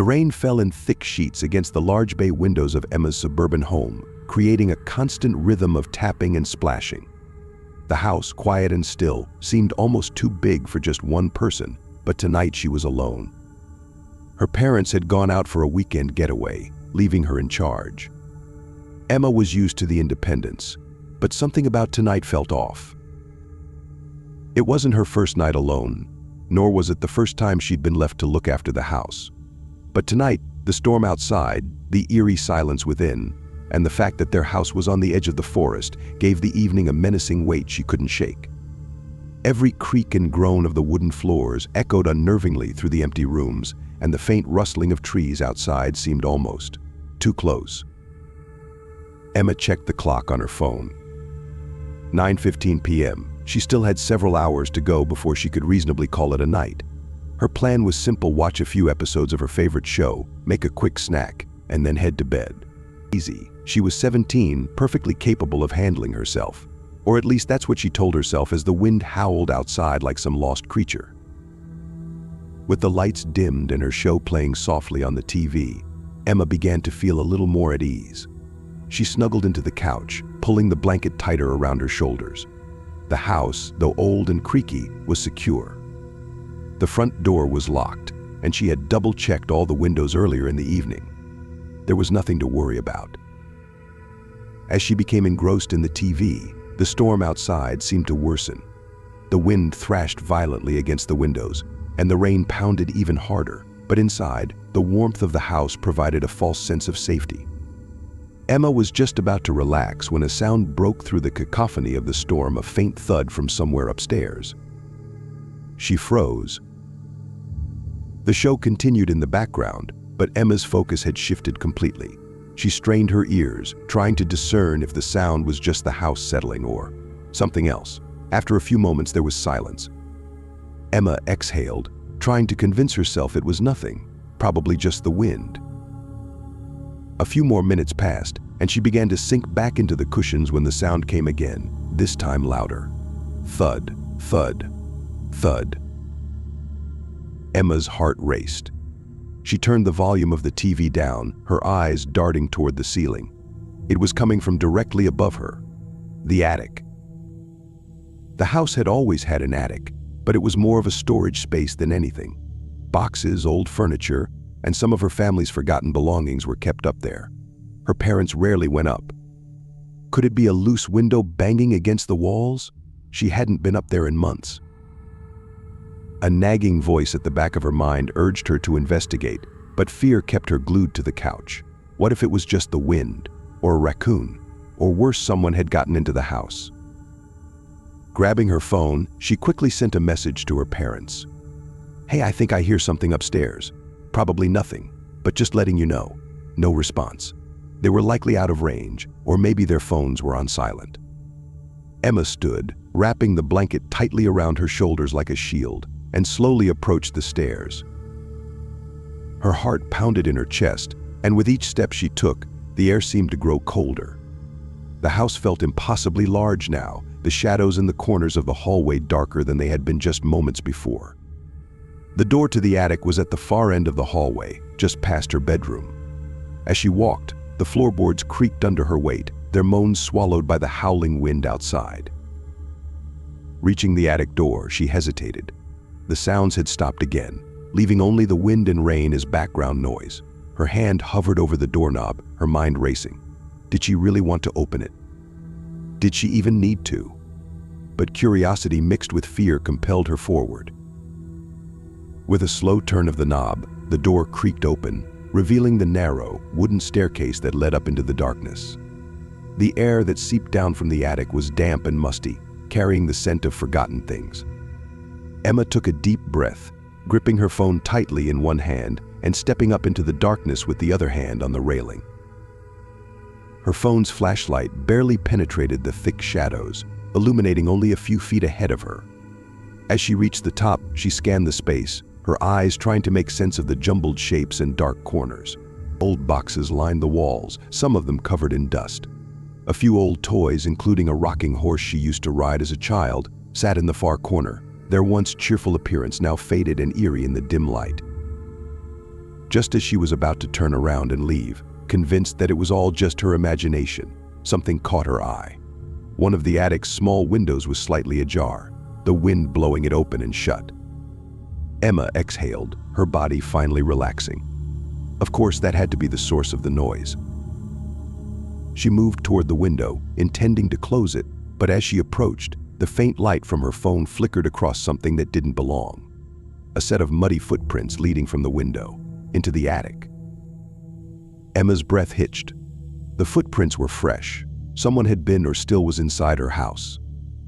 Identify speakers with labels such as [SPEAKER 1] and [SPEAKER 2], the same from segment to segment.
[SPEAKER 1] rain fell in thick sheets against the large bay windows of Emma's suburban home, creating a constant rhythm of tapping and splashing. The house, quiet and still, seemed almost too big for just one person, but tonight she was alone. Her parents had gone out for a weekend getaway, leaving her in charge. Emma was used to the independence, but something about tonight felt off. It wasn't her first night alone, nor was it the first time she'd been left to look after the house. But tonight, the storm outside, the eerie silence within, and the fact that their house was on the edge of the forest gave the evening a menacing weight she couldn't shake. Every creak and groan of the wooden floors echoed unnervingly through the empty rooms, and the faint rustling of trees outside seemed almost too close. Emma checked the clock on her phone. 9:15 p.m. She still had several hours to go before she could reasonably call it a night. Her plan was simple: watch a few episodes of her favorite show, make a quick snack, and then head to bed. Easy. She was 17, perfectly capable of handling herself. Or at least that's what she told herself as the wind howled outside like some lost creature. With the lights dimmed and her show playing softly on the TV, Emma began to feel a little more at ease. She snuggled into the couch, pulling the blanket tighter around her shoulders. The house, though old and creaky, was secure. The front door was locked, and she had double-checked all the windows earlier in the evening. There was nothing to worry about. As she became engrossed in the TV, the storm outside seemed to worsen. The wind thrashed violently against the windows, and the rain pounded even harder, but inside, the warmth of the house provided a false sense of safety. Emma was just about to relax when a sound broke through the cacophony of the storm, a faint thud from somewhere upstairs. She froze. The show continued in the background, but Emma's focus had shifted completely. She strained her ears, trying to discern if the sound was just the house settling or something else. After a few moments, there was silence. Emma exhaled, trying to convince herself it was nothing, probably just the wind. A few more minutes passed, and she began to sink back into the cushions when the sound came again, this time louder. Thud, thud, thud. Emma's heart raced. She turned the volume of the TV down, her eyes darting toward the ceiling. It was coming from directly above her, the attic. The house had always had an attic, but it was more of a storage space than anything. Boxes, old furniture, and some of her family's forgotten belongings were kept up there. Her parents rarely went up. Could it be a loose window banging against the walls? She hadn't been up there in months. A nagging voice at the back of her mind urged her to investigate, but fear kept her glued to the couch. What if it was just the wind, or a raccoon, or worse, someone had gotten into the house? Grabbing her phone, she quickly sent a message to her parents. "Hey, I think I hear something upstairs. Probably nothing, but just letting you know." No response. They were likely out of range, or maybe their phones were on silent. Emma stood, wrapping the blanket tightly around her shoulders like a shield, and slowly approached the stairs. Her heart pounded in her chest, and with each step she took, the air seemed to grow colder. The house felt impossibly large now, the shadows in the corners of the hallway darker than they had been just moments before. The door to the attic was at the far end of the hallway, just past her bedroom. As she walked, the floorboards creaked under her weight, their moans swallowed by the howling wind outside. Reaching the attic door, she hesitated. The sounds had stopped again, leaving only the wind and rain as background noise. Her hand hovered over the doorknob, her mind racing. Did she really want to open it? Did she even need to? But curiosity mixed with fear compelled her forward. With a slow turn of the knob, the door creaked open, revealing the narrow, wooden staircase that led up into the darkness. The air that seeped down from the attic was damp and musty, carrying the scent of forgotten things. Emma took a deep breath, gripping her phone tightly in one hand and stepping up into the darkness with the other hand on the railing. Her phone's flashlight barely penetrated the thick shadows, illuminating only a few feet ahead of her. As she reached the top, she scanned the space, her eyes trying to make sense of the jumbled shapes and dark corners. Old boxes lined the walls, some of them covered in dust. A few old toys, including a rocking horse she used to ride as a child, sat in the far corner, their once cheerful appearance now faded and eerie in the dim light. Just as she was about to turn around and leave, convinced that it was all just her imagination, something caught her eye. One of the attic's small windows was slightly ajar, the wind blowing it open and shut. Emma exhaled, her body finally relaxing. Of course, that had to be the source of the noise. She moved toward the window, intending to close it, but as she approached, the faint light from her phone flickered across something that didn't belong. A set of muddy footprints leading from the window into the attic. Emma's breath hitched. The footprints were fresh. Someone had been or still was inside her house.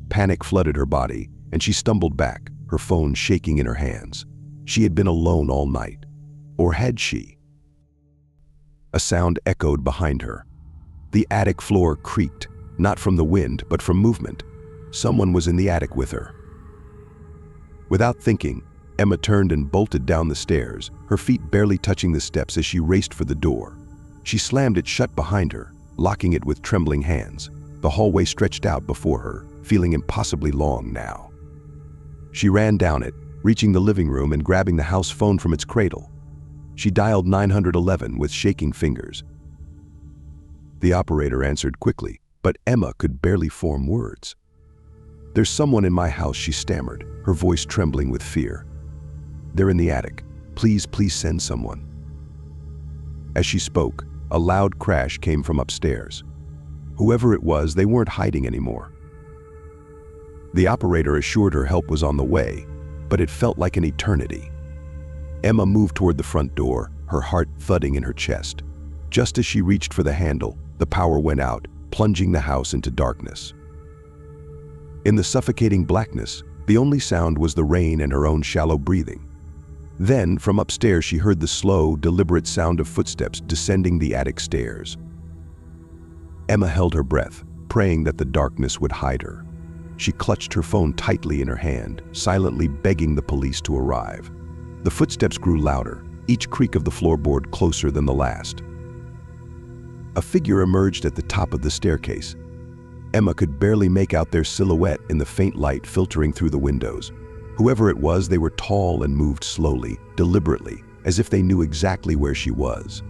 [SPEAKER 1] Panic flooded her body, and she stumbled back, her phone shaking in her hands. She had been alone all night. Or had she? A sound echoed behind her. The attic floor creaked, not from the wind, but from movement. Someone was in the attic with her. Without thinking, Emma turned and bolted down the stairs, her feet barely touching the steps as she raced for the door. She slammed it shut behind her, locking it with trembling hands. The hallway stretched out before her, feeling impossibly long now. She ran down it, reaching the living room and grabbing the house phone from its cradle. She dialed 911 with shaking fingers. The operator answered quickly, but Emma could barely form words. "There's someone in my house," she stammered, her voice trembling with fear. "They're in the attic. Please send someone." As she spoke, a loud crash came from upstairs. Whoever it was, they weren't hiding anymore. The operator assured her help was on the way, but it felt like an eternity. Emma moved toward the front door, her heart thudding in her chest. Just as she reached for the handle, the power went out, plunging the house into darkness. In the suffocating blackness, the only sound was the rain and her own shallow breathing. Then, from upstairs, she heard the slow, deliberate sound of footsteps descending the attic stairs. Emma held her breath, praying that the darkness would hide her. She clutched her phone tightly in her hand, silently begging the police to arrive. The footsteps grew louder, each creak of the floorboard closer than the last. A figure emerged at the top of the staircase. Emma could barely make out their silhouette in the faint light filtering through the windows. Whoever it was, they were tall and moved slowly, deliberately, as if they knew exactly where she was.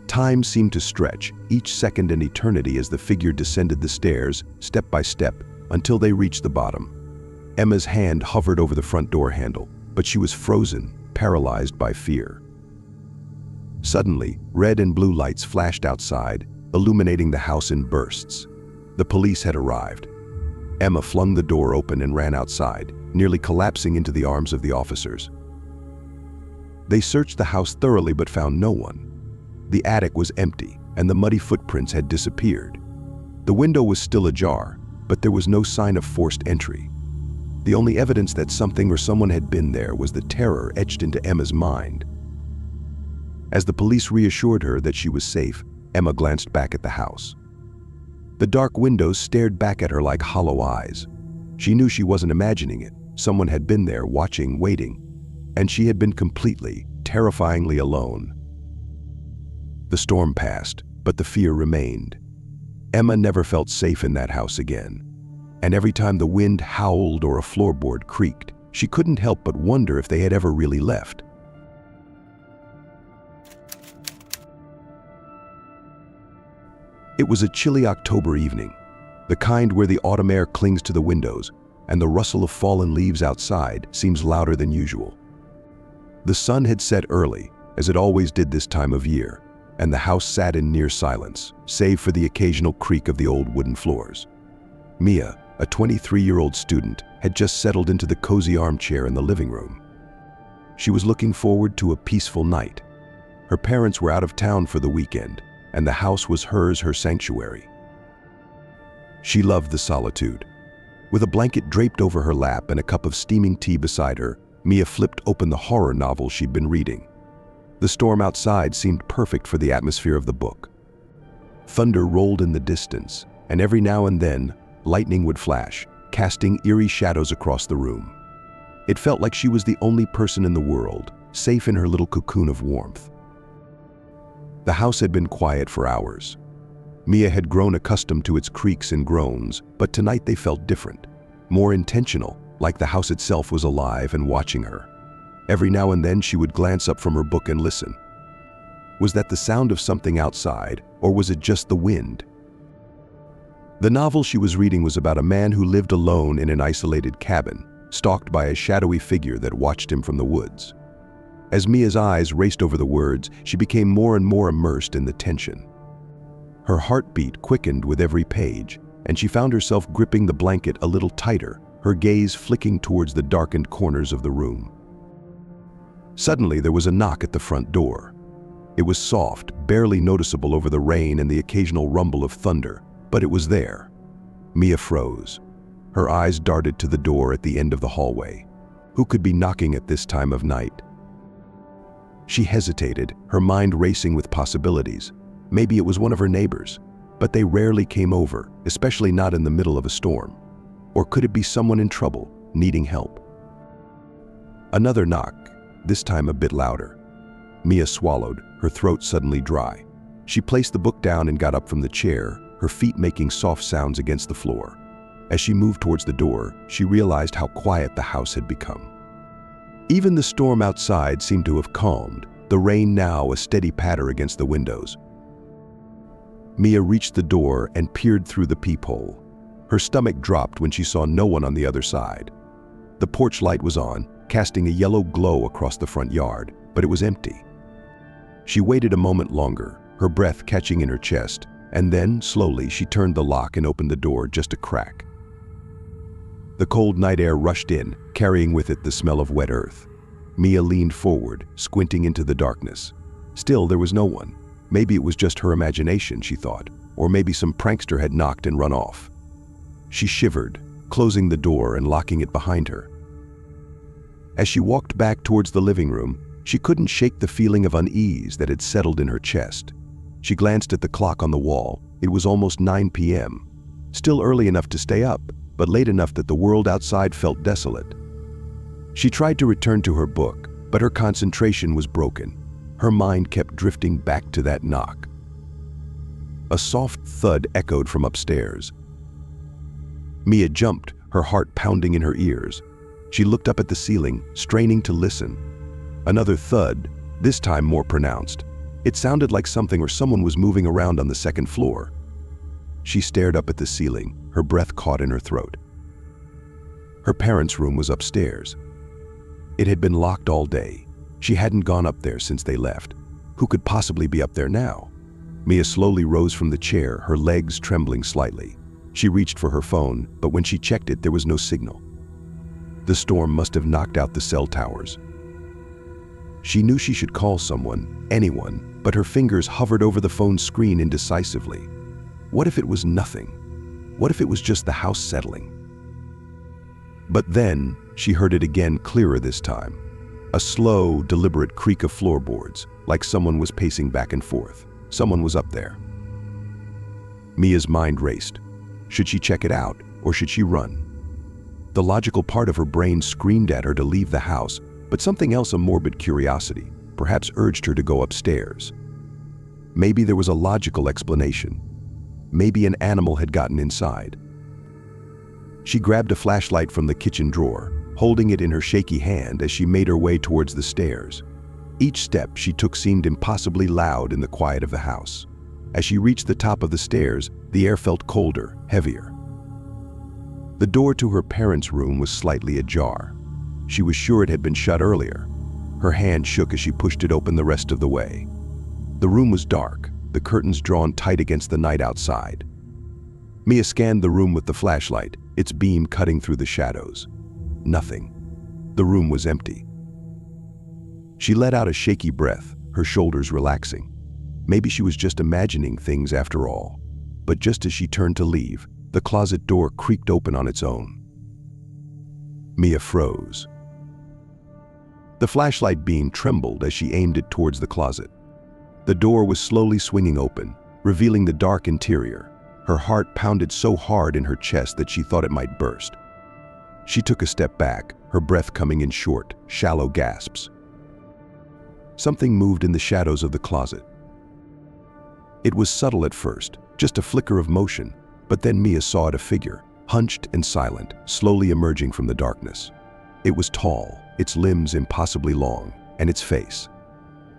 [SPEAKER 1] Time seemed to stretch, each second an eternity as the figure descended the stairs, step by step, until they reached the bottom. Emma's hand hovered over the front door handle, but she was frozen, paralyzed by fear. Suddenly, red and blue lights flashed outside, illuminating the house in bursts. The police had arrived. Emma flung the door open and ran outside, nearly collapsing into the arms of the officers. They searched the house thoroughly but found no one. The attic was empty, and the muddy footprints had disappeared. The window was still ajar, but there was no sign of forced entry. The only evidence that something or someone had been there was the terror etched into Emma's mind. As the police reassured her that she was safe, Emma glanced back at the house. The dark windows stared back at her like hollow eyes. She knew she wasn't imagining it. Someone had been there, watching, waiting, and she had been completely, terrifyingly alone. The storm passed, but the fear remained. Emma never felt safe in that house again, and every time the wind howled or a floorboard creaked, she couldn't help but wonder if they had ever really left. It was a chilly October evening, the kind where the autumn air clings to the windows, and the rustle of fallen leaves outside seems louder than usual. The sun had set early, as it always did this time of year, and the house sat in near silence, save for the occasional creak of the old wooden floors. Mia, a 23-year-old student, had just settled into the cozy armchair in the living room. She was looking forward to a peaceful night. Her parents were out of town for the weekend, and the house was hers, her sanctuary. She loved the solitude. With a blanket draped over her lap and a cup of steaming tea beside her, Mia flipped open the horror novel she'd been reading. The storm outside seemed perfect for the atmosphere of the book. Thunder rolled in the distance, and every now and then, lightning would flash, casting eerie shadows across the room. It felt like she was the only person in the world, safe in her little cocoon of warmth. The house had been quiet for hours. Mia had grown accustomed to its creaks and groans, but tonight they felt different, more intentional, like the house itself was alive and watching her. Every now and then she would glance up from her book and listen. Was that the sound of something outside, or was it just the wind? The novel she was reading was about a man who lived alone in an isolated cabin, stalked by a shadowy figure that watched him from the woods. As Mia's eyes raced over the words, she became more and more immersed in the tension. Her heartbeat quickened with every page, and she found herself gripping the blanket a little tighter, her gaze flicking towards the darkened corners of the room. Suddenly, there was a knock at the front door. It was soft, barely noticeable over the rain and the occasional rumble of thunder, but it was there. Mia froze. Her eyes darted to the door at the end of the hallway. Who could be knocking at this time of night? She hesitated, her mind racing with possibilities. Maybe it was one of her neighbors, but they rarely came over, especially not in the middle of a storm. Or could it be someone in trouble, needing help? Another knock, this time a bit louder. Mia swallowed, her throat suddenly dry. She placed the book down and got up from the chair, her feet making soft sounds against the floor. As she moved towards the door, she realized how quiet the house had become. Even the storm outside seemed to have calmed, the rain now a steady patter against the windows. Mia reached the door and peered through the peephole. Her stomach dropped when she saw no one on the other side. The porch light was on, casting a yellow glow across the front yard, but it was empty. She waited a moment longer, her breath catching in her chest, and then, slowly, she turned the lock and opened the door just a crack. The cold night air rushed in, carrying with it the smell of wet earth. Mia leaned forward, squinting into the darkness. Still, there was no one. Maybe it was just her imagination, she thought, or maybe some prankster had knocked and run off. She shivered, closing the door and locking it behind her. As she walked back towards the living room, she couldn't shake the feeling of unease that had settled in her chest. She glanced at the clock on the wall. It was almost 9 p.m. Still early enough to stay up, but late enough that the world outside felt desolate. She tried to return to her book, but her concentration was broken. Her mind kept drifting back to that knock. A soft thud echoed from upstairs. Mia jumped, her heart pounding in her ears. She looked up at the ceiling, straining to listen. Another thud, this time more pronounced. It sounded like something or someone was moving around on the second floor. She stared up at the ceiling, her breath caught in her throat. Her parents' room was upstairs. It had been locked all day. She hadn't gone up there since they left. Who could possibly be up there now? Mia slowly rose from the chair, her legs trembling slightly. She reached for her phone, but when she checked it, there was no signal. The storm must have knocked out the cell towers. She knew she should call someone, anyone, but her fingers hovered over the phone's screen indecisively. What if it was nothing? What if it was just the house settling? But then, she heard it again, clearer this time. A slow, deliberate creak of floorboards, like someone was pacing back and forth. Someone was up there. Mia's mind raced. Should she check it out, or should she run? The logical part of her brain screamed at her to leave the house, but something else, a morbid curiosity, perhaps urged her to go upstairs. Maybe there was a logical explanation. Maybe an animal had gotten inside. She grabbed a flashlight from the kitchen drawer, holding it in her shaky hand as she made her way towards the stairs. Each step she took seemed impossibly loud in the quiet of the house. As she reached the top of the stairs, the air felt colder, heavier. The door to her parents' room was slightly ajar. She was sure it had been shut earlier. Her hand shook as she pushed it open the rest of the way. The room was dark, the curtains drawn tight against the night outside. Mia scanned the room with the flashlight, its beam cutting through the shadows. Nothing. The room was empty. She let out a shaky breath, her shoulders relaxing. Maybe she was just imagining things after all. But just as she turned to leave, the closet door creaked open on its own. Mia froze. The flashlight beam trembled as she aimed it towards the closet. The door was slowly swinging open, revealing the dark interior. Her heart pounded so hard in her chest that she thought it might burst. She took a step back, her breath coming in short, shallow gasps. Something moved in the shadows of the closet. It was subtle at first, just a flicker of motion, but then Mia saw it, a figure, hunched and silent, slowly emerging from the darkness. It was tall, its limbs impossibly long, and its face.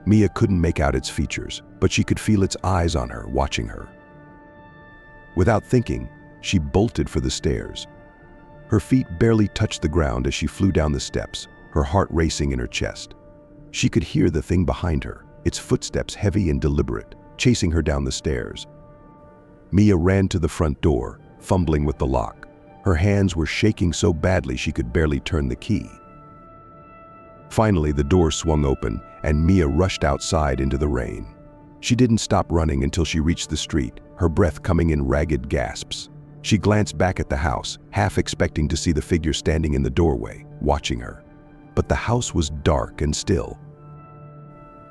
[SPEAKER 1] Mia couldn't make out its features, but she could feel its eyes on her, watching her. Without thinking, she bolted for the stairs. Her feet barely touched the ground as she flew down the steps, her heart racing in her chest. She could hear the thing behind her, its footsteps heavy and deliberate, chasing her down the stairs. Mia ran to the front door, fumbling with the lock. Her hands were shaking so badly she could barely turn the key. Finally, the door swung open, and Mia rushed outside into the rain. She didn't stop running until she reached the street, her breath coming in ragged gasps. She glanced back at the house, half expecting to see the figure standing in the doorway, watching her. But the house was dark and still.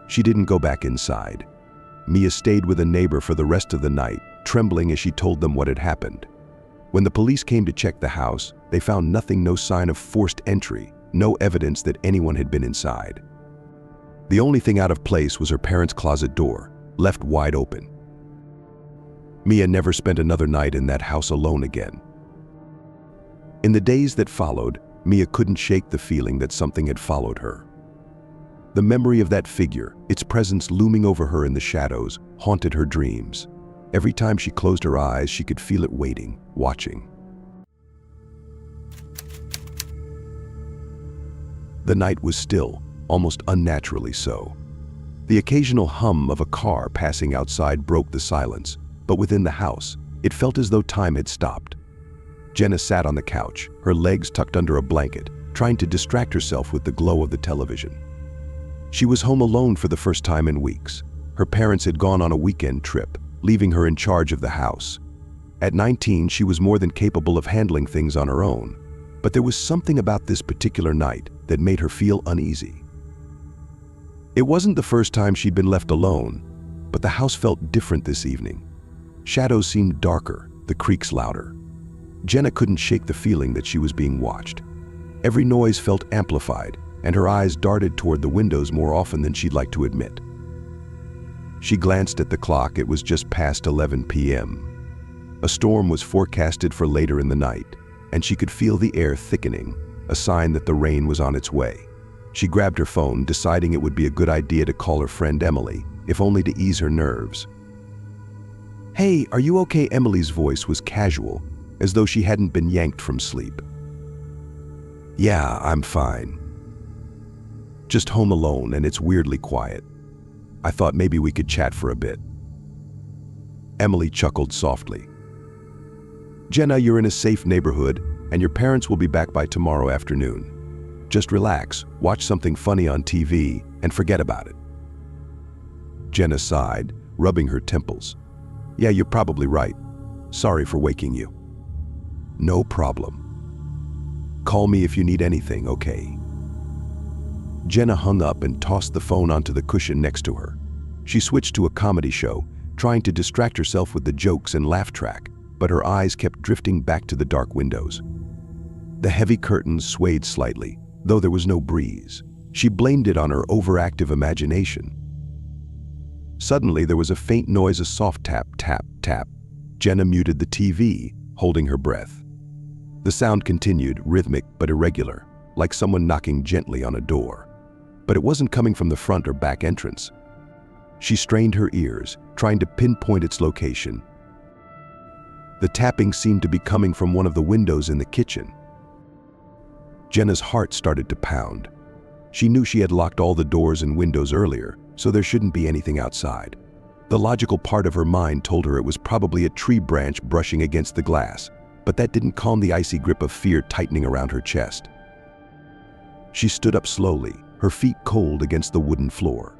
[SPEAKER 1] She didn't go back inside. Mia stayed with a neighbor for the rest of the night, trembling as she told them what had happened. When the police came to check the house, they found nothing, no sign of forced entry, no evidence that anyone had been inside. The only thing out of place was her parents' closet door, left wide open. Mia never spent another night in that house alone again. In the days that followed, Mia couldn't shake the feeling that something had followed her. The memory of that figure, its presence looming over her in the shadows, haunted her dreams. Every time she closed her eyes, she could feel it waiting, watching. The night was still, almost unnaturally so. The occasional hum of a car passing outside broke the silence, but within the house, it felt as though time had stopped. Jenna sat on the couch, her legs tucked under a blanket, trying to distract herself with the glow of the television. She was home alone for the first time in weeks. Her parents had gone on a weekend trip, leaving her in charge of the house. At 19, she was more than capable of handling things on her own, but there was something about this particular night that made her feel uneasy. It wasn't the first time she'd been left alone, but the house felt different this evening. Shadows seemed darker, the creaks louder. Jenna couldn't shake the feeling that she was being watched. Every noise felt amplified, and her eyes darted toward the windows more often than she'd like to admit. She glanced at the clock. It was just past 11 p.m. A storm was forecasted for later in the night, and she could feel the air thickening, a sign that the rain was on its way. She grabbed her phone, deciding it would be a good idea to call her friend Emily, if only to ease her nerves. "Hey, are you okay?" Emily's voice was casual, as though she hadn't been yanked from sleep. "Yeah, I'm fine. Just home alone, and it's weirdly quiet. I thought maybe we could chat for a bit." Emily chuckled softly. "Jenna, you're in a safe neighborhood, and your parents will be back by tomorrow afternoon. Just relax, watch something funny on TV, and forget about it." Jenna sighed, rubbing her temples. "Yeah, you're probably right. Sorry for waking you." "No problem. Call me if you need anything, okay?" Jenna hung up and tossed the phone onto the cushion next to her. She switched to a comedy show, trying to distract herself with the jokes and laugh track, but her eyes kept drifting back to the dark windows. The heavy curtains swayed slightly, though there was no breeze. She blamed it on her overactive imagination. Suddenly, there was a faint noise, a soft tap, tap, tap. Jenna muted the TV, holding her breath. The sound continued, rhythmic but irregular, like someone knocking gently on a door. But it wasn't coming from the front or back entrance. She strained her ears, trying to pinpoint its location. The tapping seemed to be coming from one of the windows in the kitchen. Jenna's heart started to pound. She knew she had locked all the doors and windows earlier, so there shouldn't be anything outside. The logical part of her mind told her it was probably a tree branch brushing against the glass, but that didn't calm the icy grip of fear tightening around her chest. She stood up slowly, her feet cold against the wooden floor.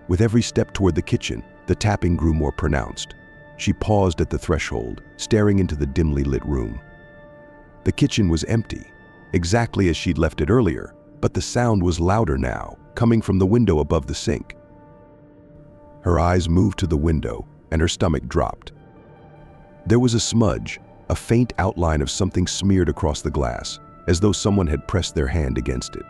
[SPEAKER 1] With every step toward the kitchen, the tapping grew more pronounced. She paused at the threshold, staring into the dimly lit room. The kitchen was empty, exactly as she'd left it earlier, but the sound was louder now, coming from the window above the sink. Her eyes moved to the window, and her stomach dropped. There was a smudge, a faint outline of something smeared across the glass, as though someone had pressed their hand against it.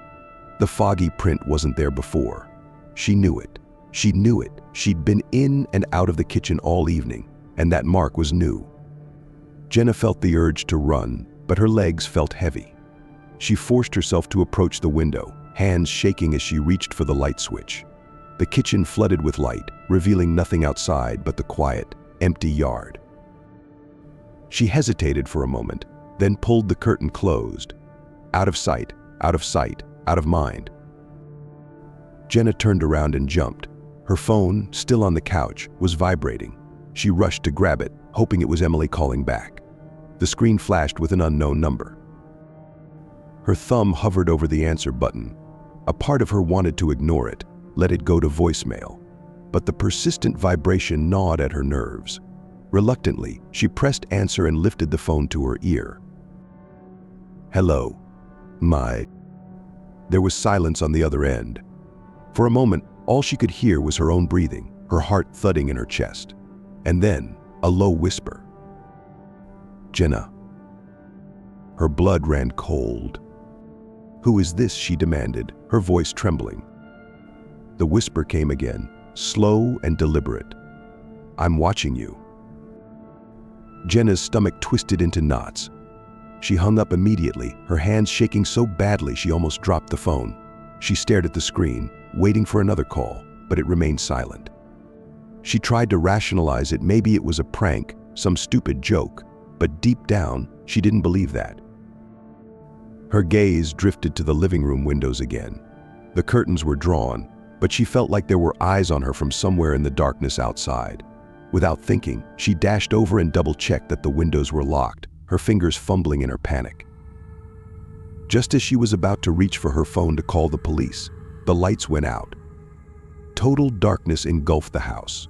[SPEAKER 1] The foggy print wasn't there before. She knew it. She knew it. She'd been in and out of the kitchen all evening, and that mark was new. Jenna felt the urge to run, but her legs felt heavy. She forced herself to approach the window, hands shaking as she reached for the light switch. The kitchen flooded with light, revealing nothing outside but the quiet, empty yard. She hesitated for a moment, then pulled the curtain closed. Out of sight, out of sight, out of mind. Jenna turned around and jumped. Her phone, still on the couch, was vibrating. She rushed to grab it, hoping it was Emily calling back. The screen flashed with an unknown number. Her thumb hovered over the answer button. A part of her wanted to ignore it, let it go to voicemail. But the persistent vibration gnawed at her nerves. Reluctantly, she pressed answer and lifted the phone to her ear. "Hello, my..." There was silence on the other end. For a moment, all she could hear was her own breathing, her heart thudding in her chest. And then, a low whisper. "Jenna." Her blood ran cold. "Who is this?" she demanded, her voice trembling. The whisper came again, slow and deliberate. "I'm watching you." Jenna's stomach twisted into knots. She hung up immediately, her hands shaking so badly she almost dropped the phone. She stared at the screen, waiting for another call, but it remained silent. She tried to rationalize it. Maybe it was a prank, some stupid joke, but deep down, she didn't believe that. Her gaze drifted to the living room windows again. The curtains were drawn, but she felt like there were eyes on her from somewhere in the darkness outside. Without thinking, she dashed over and double-checked that the windows were locked, her fingers fumbling in her panic. Just as she was about to reach for her phone to call the police, the lights went out. Total darkness engulfed the house.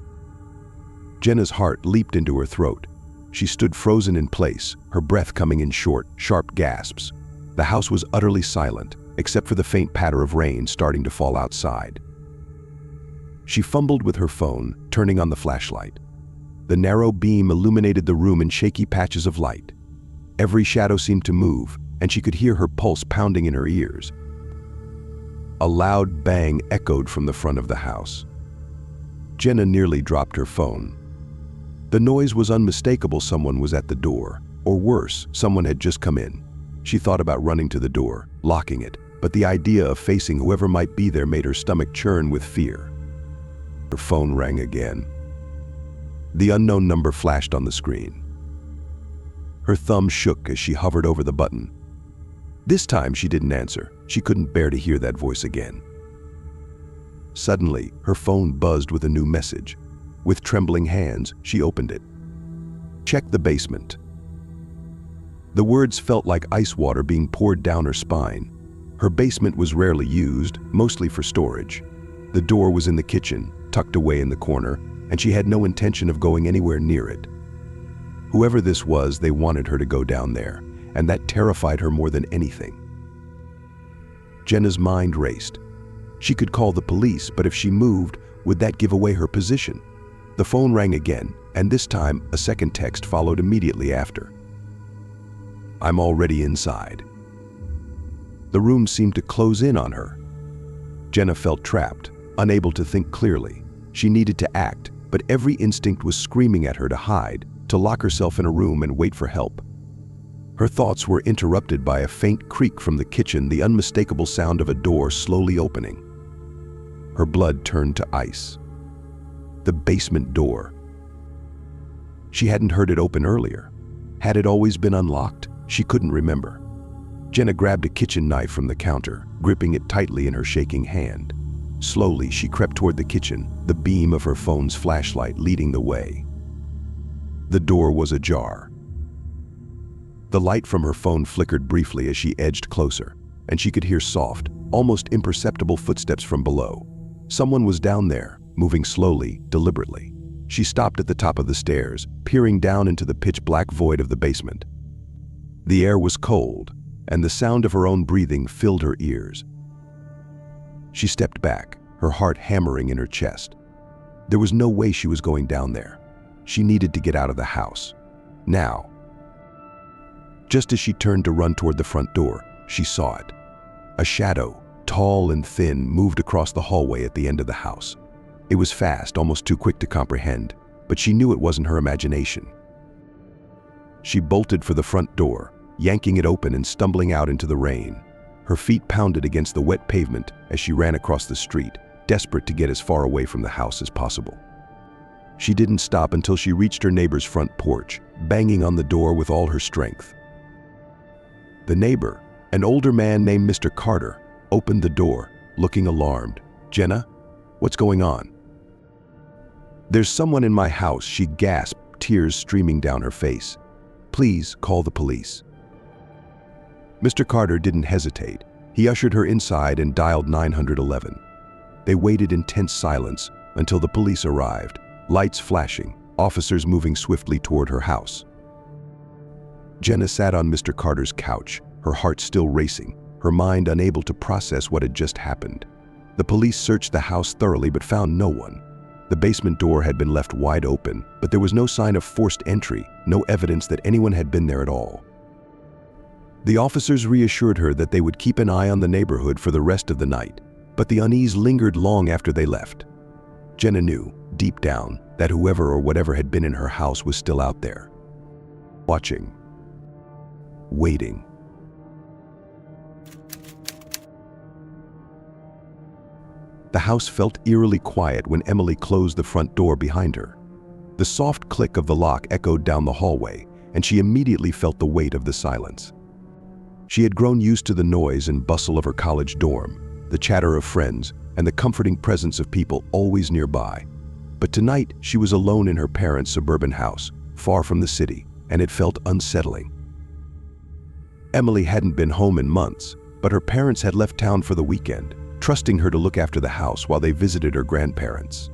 [SPEAKER 1] Jenna's heart leaped into her throat. She stood frozen in place, her breath coming in short, sharp gasps. The house was utterly silent, except for the faint patter of rain starting to fall outside. She fumbled with her phone, turning on the flashlight. The narrow beam illuminated the room in shaky patches of light. Every shadow seemed to move, and she could hear her pulse pounding in her ears. A loud bang echoed from the front of the house. Jenna nearly dropped her phone. The noise was unmistakable. Someone was at the door, or worse, someone had just come in. She thought about running to the door, locking it, but the idea of facing whoever might be there made her stomach churn with fear. Her phone rang again. The unknown number flashed on the screen. Her thumb shook as she hovered over the button. This time she didn't answer. She couldn't bear to hear that voice again. Suddenly, her phone buzzed with a new message. With trembling hands, she opened it. "Check the basement." The words felt like ice water being poured down her spine. Her basement was rarely used, mostly for storage. The door was in the kitchen, tucked away in the corner, and she had no intention of going anywhere near it. Whoever this was, they wanted her to go down there, and that terrified her more than anything. Jenna's mind raced. She could call the police, but if she moved, would that give away her position? The phone rang again, and this time a second text followed immediately after. "I'm already inside." The room seemed to close in on her. Jenna felt trapped, unable to think clearly. She needed to act, but every instinct was screaming at her to hide, to lock herself in a room and wait for help. Her thoughts were interrupted by a faint creak from the kitchen, the unmistakable sound of a door slowly opening. Her blood turned to ice. The basement door. She hadn't heard it open earlier. Had it always been unlocked? She couldn't remember. Jenna grabbed a kitchen knife from the counter, gripping it tightly in her shaking hand. Slowly, she crept toward the kitchen, the beam of her phone's flashlight leading the way. The door was ajar. The light from her phone flickered briefly as she edged closer, and she could hear soft, almost imperceptible footsteps from below. Someone was down there, moving slowly, deliberately. She stopped at the top of the stairs, peering down into the pitch-black void of the basement. The air was cold, and the sound of her own breathing filled her ears. She stepped back, her heart hammering in her chest. There was no way she was going down there. She needed to get out of the house. Now. Just as she turned to run toward the front door, she saw it. A shadow, tall and thin, moved across the hallway at the end of the house. It was fast, almost too quick to comprehend, but she knew it wasn't her imagination. She bolted for the front door, yanking it open and stumbling out into the rain. Her feet pounded against the wet pavement as she ran across the street, desperate to get as far away from the house as possible. She didn't stop until she reached her neighbor's front porch, banging on the door with all her strength. The neighbor, an older man named Mr. Carter, opened the door, looking alarmed. "Jenna, what's going on?" "There's someone in my house," she gasped, tears streaming down her face. "Please call the police." Mr. Carter didn't hesitate. He ushered her inside and dialed 911. They waited in tense silence until the police arrived, lights flashing, officers moving swiftly toward her house. Jenna sat on Mr. Carter's couch, her heart still racing, her mind unable to process what had just happened. The police searched the house thoroughly but found no one. The basement door had been left wide open, but there was no sign of forced entry, no evidence that anyone had been there at all. The officers reassured her that they would keep an eye on the neighborhood for the rest of the night, but the unease lingered long after they left. Jenna knew, deep down, that whoever or whatever had been in her house was still out there. Watching. Waiting. The house felt eerily quiet when Emily closed the front door behind her. The soft click of the lock echoed down the hallway, and she immediately felt the weight of the silence. She had grown used to the noise and bustle of her college dorm, the chatter of friends, and the comforting presence of people always nearby. But tonight, she was alone in her parents' suburban house, far from the city, and it felt unsettling. Emily hadn't been home in months, but her parents had left town for the weekend, trusting her to look after the house while they visited her grandparents.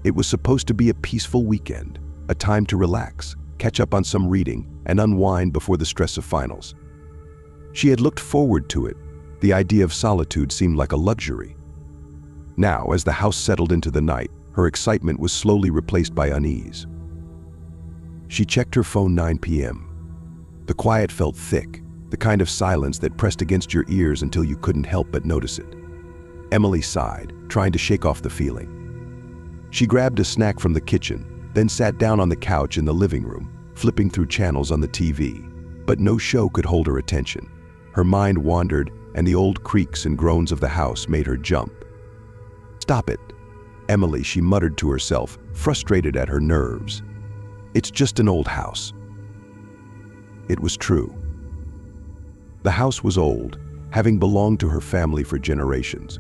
[SPEAKER 1] It was supposed to be a peaceful weekend, a time to relax, catch up on some reading, and unwind before the stress of finals. She had looked forward to it. The idea of solitude seemed like a luxury. Now, as the house settled into the night, her excitement was slowly replaced by unease. She checked her phone 9 p.m. The quiet felt thick, the kind of silence that pressed against your ears until you couldn't help but notice it. Emily sighed, trying to shake off the feeling. She grabbed a snack from the kitchen, then sat down on the couch in the living room, flipping through channels on the TV. But no show could hold her attention. Her mind wandered, and the old creaks and groans of the house made her jump. "Stop it, Emily," she muttered to herself, frustrated at her nerves. "It's just an old house." It was true. The house was old, having belonged to her family for generations.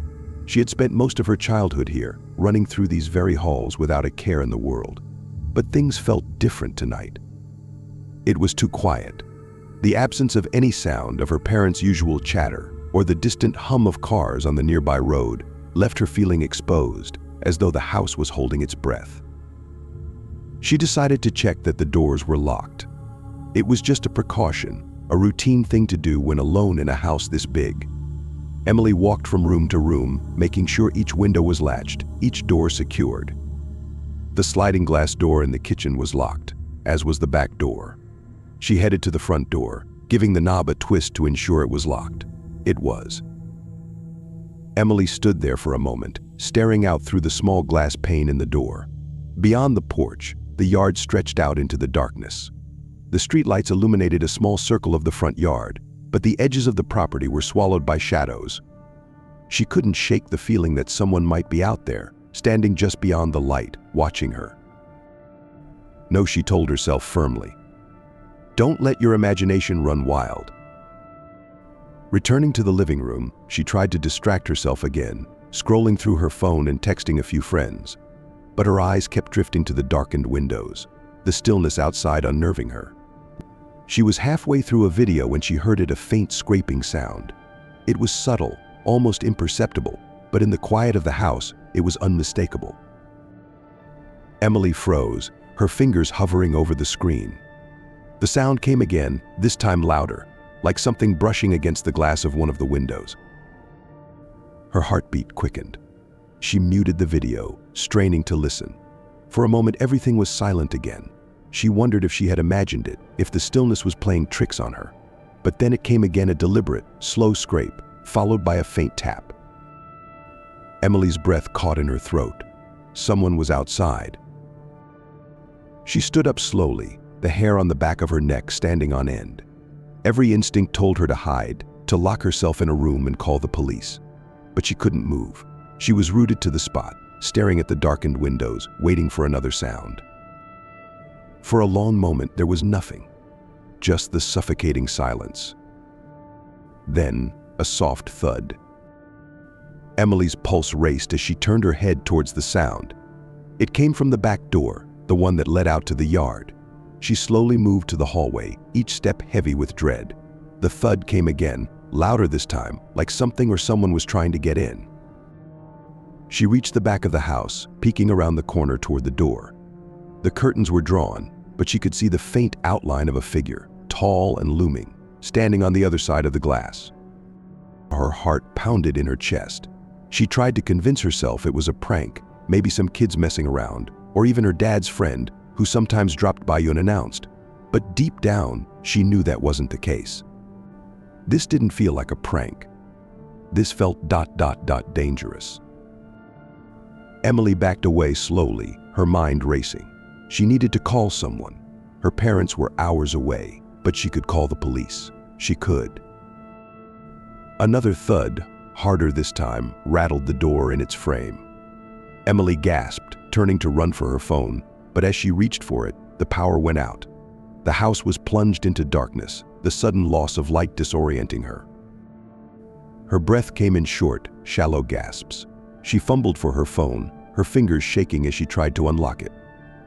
[SPEAKER 1] She had spent most of her childhood here, running through these very halls without a care in the world. But things felt different tonight. It was too quiet. The absence of any sound of her parents' usual chatter or the distant hum of cars on the nearby road left her feeling exposed, as though the house was holding its breath. She decided to check that the doors were locked. It was just a precaution, a routine thing to do when alone in a house this big. Emily walked from room to room, making sure each window was latched, each door secured. The sliding glass door in the kitchen was locked, as was the back door. She headed to the front door, giving the knob a twist to ensure it was locked. It was. Emily stood there for a moment, staring out through the small glass pane in the door. Beyond the porch, the yard stretched out into the darkness. The streetlights illuminated a small circle of the front yard, but the edges of the property were swallowed by shadows. She couldn't shake the feeling that someone might be out there, standing just beyond the light, watching her. No, she told herself firmly. Don't let your imagination run wild. Returning to the living room, she tried to distract herself again, scrolling through her phone and texting a few friends. But her eyes kept drifting to the darkened windows, the stillness outside unnerving her. She was halfway through a video when she heard a faint scraping sound. It was subtle, almost imperceptible, but in the quiet of the house, it was unmistakable. Emily froze, her fingers hovering over the screen. The sound came again, this time louder, like something brushing against the glass of one of the windows. Her heartbeat quickened. She muted the video, straining to listen. For a moment, everything was silent again. She wondered if she had imagined it, if the stillness was playing tricks on her. But then it came again, a deliberate, slow scrape, followed by a faint tap. Emily's breath caught in her throat. Someone was outside. She stood up slowly, the hair on the back of her neck standing on end. Every instinct told her to hide, to lock herself in a room and call the police. But she couldn't move. She was rooted to the spot, staring at the darkened windows, waiting for another sound. For a long moment, there was nothing, just the suffocating silence. Then, a soft thud. Emily's pulse raced as she turned her head towards the sound. It came from the back door, the one that led out to the yard. She slowly moved to the hallway, each step heavy with dread. The thud came again, louder this time, like something or someone was trying to get in. She reached the back of the house, peeking around the corner toward the door. The curtains were drawn, but she could see the faint outline of a figure, tall and looming, standing on the other side of the glass. Her heart pounded in her chest. She tried to convince herself it was a prank, maybe some kids messing around, or even her dad's friend, who sometimes dropped by you unannounced. But deep down, she knew that wasn't the case. This didn't feel like a prank. This felt ... dangerous. Emily backed away slowly, her mind racing. She needed to call someone. Her parents were hours away, but she could call the police. She could. Another thud, harder this time, rattled the door in its frame. Emily gasped, turning to run for her phone, but as she reached for it, the power went out. The house was plunged into darkness, the sudden loss of light disorienting her. Her breath came in short, shallow gasps. She fumbled for her phone, her fingers shaking as she tried to unlock it.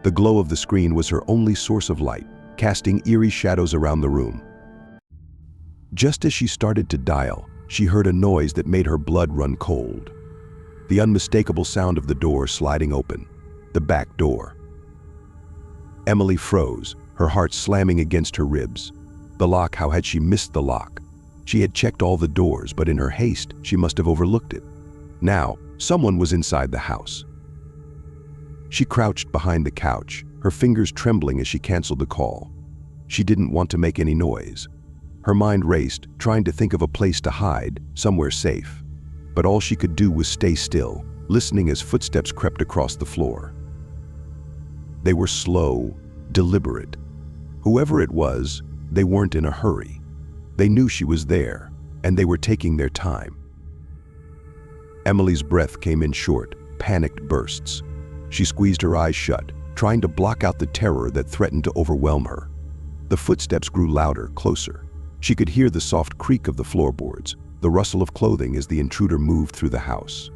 [SPEAKER 1] The glow of the screen was her only source of light, casting eerie shadows around the room. Just as she started to dial, she heard a noise that made her blood run cold. The unmistakable sound of the door sliding open, the back door. Emily froze, her heart slamming against her ribs. The lock, how had she missed the lock? She had checked all the doors, but in her haste, she must have overlooked it. Now, someone was inside the house. She crouched behind the couch, her fingers trembling as she canceled the call. She didn't want to make any noise. Her mind raced, trying to think of a place to hide, somewhere safe. But all she could do was stay still, listening as footsteps crept across the floor. They were slow, deliberate. Whoever it was, they weren't in a hurry. They knew she was there, and they were taking their time. Emily's breath came in short, panicked bursts. She squeezed her eyes shut, trying to block out the terror that threatened to overwhelm her. The footsteps grew louder, closer. She could hear the soft creak of the floorboards, the rustle of clothing as the intruder moved through the house.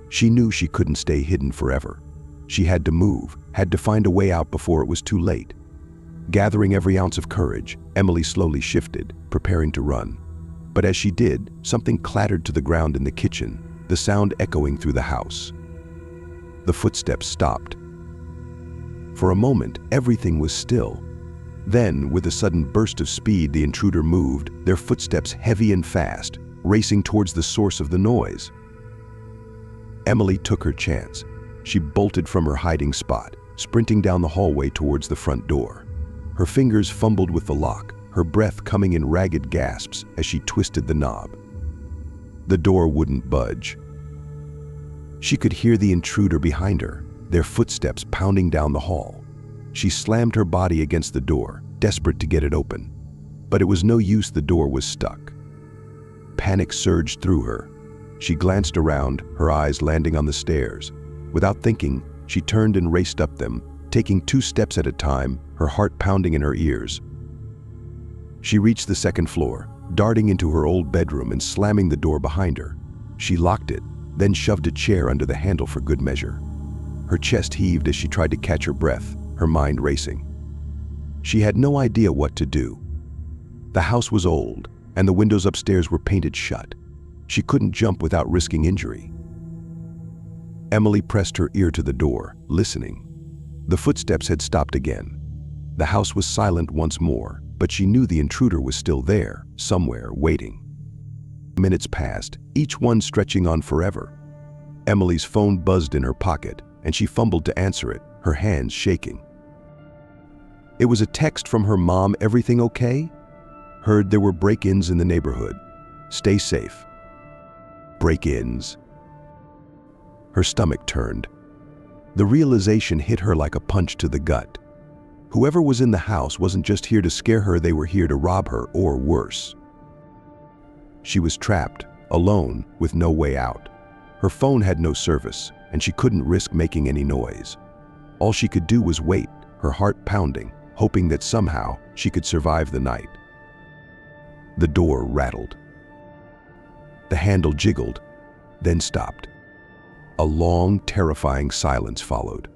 [SPEAKER 1] She knew she couldn't stay hidden forever. She had to move, had to find a way out before it was too late. Gathering every ounce of courage, Emily slowly shifted, preparing to run. But as she did, something clattered to the ground in the kitchen, the sound echoing through the house. The footsteps stopped. For a moment, everything was still. Then, with a sudden burst of speed, the intruder moved, their footsteps heavy and fast, racing towards the source of the noise. Emily took her chance. She bolted from her hiding spot, sprinting down the hallway towards the front door. Her fingers fumbled with the lock, her breath coming in ragged gasps as she twisted the knob. The door wouldn't budge. She could hear the intruder behind her, their footsteps pounding down the hall. She slammed her body against the door, desperate to get it open. But it was no use, the door was stuck. Panic surged through her. She glanced around, her eyes landing on the stairs. Without thinking, she turned and raced up them, taking 2 steps at a time, her heart pounding in her ears. She reached the second floor, darting into her old bedroom and slamming the door behind her. She locked it, then shoved a chair under the handle for good measure. Her chest heaved as she tried to catch her breath, her mind racing. She had no idea what to do. The house was old, and the windows upstairs were painted shut. She couldn't jump without risking injury. Emily pressed her ear to the door, listening. The footsteps had stopped again. The house was silent once more, but she knew the intruder was still there, somewhere, waiting. Minutes passed, each one stretching on forever. Emily's phone buzzed in her pocket, and she fumbled to answer it, her hands shaking. It was a text from her mom. Everything okay? Heard there were break-ins in the neighborhood. Stay safe. Break-ins. Her stomach turned. The realization hit her like a punch to the gut. Whoever was in the house wasn't just here to scare her, they were here to rob her, or worse. She was trapped, alone, with no way out. Her phone had no service, and she couldn't risk making any noise. All she could do was wait, her heart pounding, hoping that somehow she could survive the night. The door rattled. The handle jiggled, then stopped. A long, terrifying silence followed.